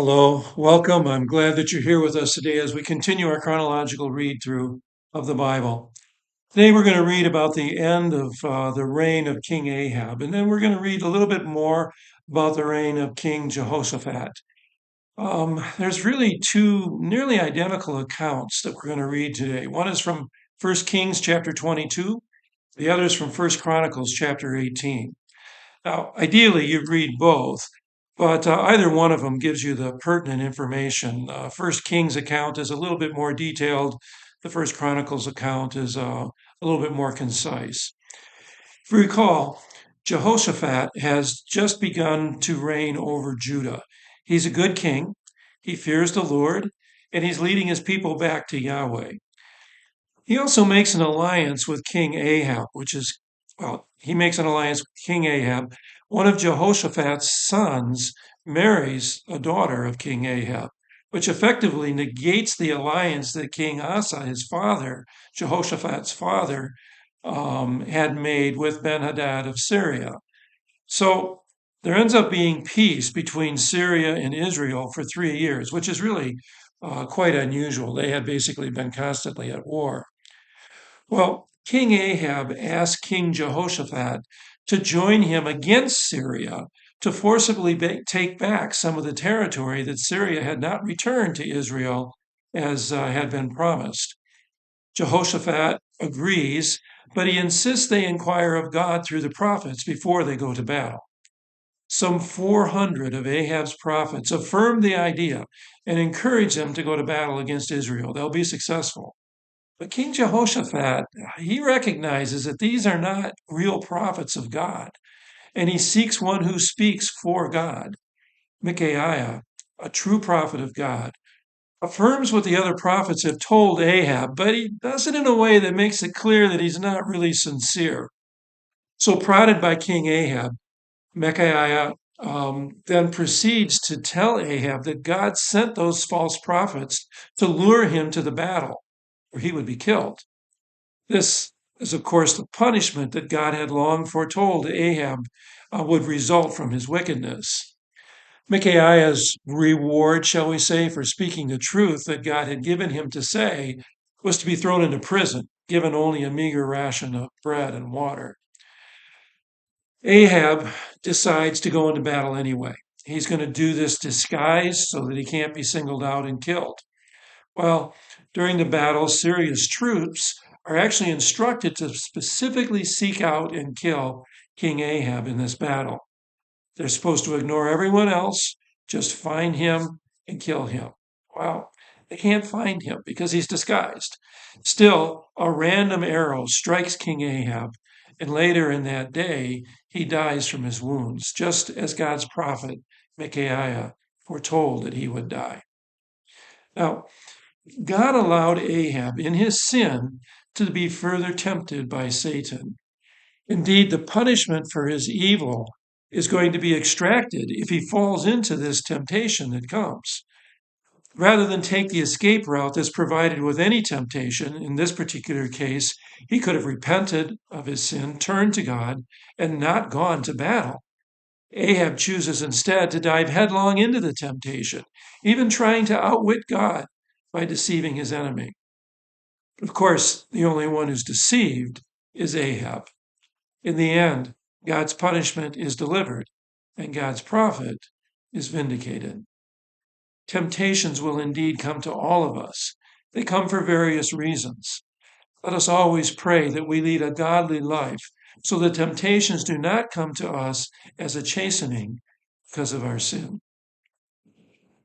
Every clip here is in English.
Hello, welcome. I'm glad that you're here with us today as we continue our chronological read through of the Bible. Today we're going to read about the end of the reign of King Ahab, and then we're going to read a little bit more about the reign of King Jehoshaphat. There's really two nearly identical accounts that we're going to read today. One is from 1 Kings chapter 22, the other is from 1 Chronicles chapter 18. Now, ideally, you'd read both, but either one of them gives you the pertinent information. First King's account is a little bit more detailed. The First Chronicles account is a little bit more concise. If you recall, Jehoshaphat has just begun to reign over Judah. He's a good king. He fears the Lord, and he's leading his people back to Yahweh. He also makes an alliance with King Ahab, he makes an alliance with King Ahab. One of Jehoshaphat's sons marries a daughter of King Ahab, which effectively negates the alliance that King Asa, his father, Jehoshaphat's father, had made with Ben-Hadad of Syria. So there ends up being peace between Syria and Israel for 3 years, which is really quite unusual. They had basically been constantly at war. Well, King Ahab asked King Jehoshaphat to join him against Syria to forcibly take back some of the territory that Syria had not returned to Israel as had been promised. Jehoshaphat agrees, but he insists they inquire of God through the prophets before they go to battle. Some 400 of Ahab's prophets affirm the idea and encourage them to go to battle against Israel. They'll be successful. But King Jehoshaphat, he recognizes that these are not real prophets of God, and he seeks one who speaks for God. Micaiah, a true prophet of God, affirms what the other prophets have told Ahab, but he does it in a way that makes it clear that he's not really sincere. So, prodded by King Ahab, Micaiah then proceeds to tell Ahab that God sent those false prophets to lure him to the battle, where he would be killed. This is, of course, the punishment that God had long foretold Ahab would result from his wickedness. Micaiah's reward, shall we say, for speaking the truth that God had given him to say was to be thrown into prison, given only a meager ration of bread and water. Ahab decides to go into battle anyway. He's going to do this disguised so that he can't be singled out and killed. Well, during the battle, Syria's troops are actually instructed to specifically seek out and kill King Ahab in this battle. They're supposed to ignore everyone else, just find him and kill him. Well, they can't find him because he's disguised. Still, a random arrow strikes King Ahab, and later in that day, he dies from his wounds, just as God's prophet Micaiah foretold that he would die. Now, God allowed Ahab in his sin to be further tempted by Satan. Indeed, the punishment for his evil is going to be extracted if he falls into this temptation that comes. Rather than take the escape route that's provided with any temptation, in this particular case, he could have repented of his sin, turned to God, and not gone to battle. Ahab chooses instead to dive headlong into the temptation, even trying to outwit God by deceiving his enemy. Of course, the only one who's deceived is Ahab. In the end, God's punishment is delivered, and God's prophet is vindicated. Temptations will indeed come to all of us. They come for various reasons. Let us always pray that we lead a godly life so that temptations do not come to us as a chastening because of our sin.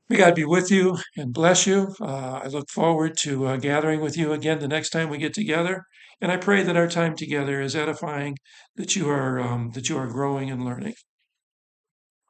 May God be with you and bless you. I look forward to gathering with you again the next time we get together, and I pray that our time together is edifying, that you are growing and learning.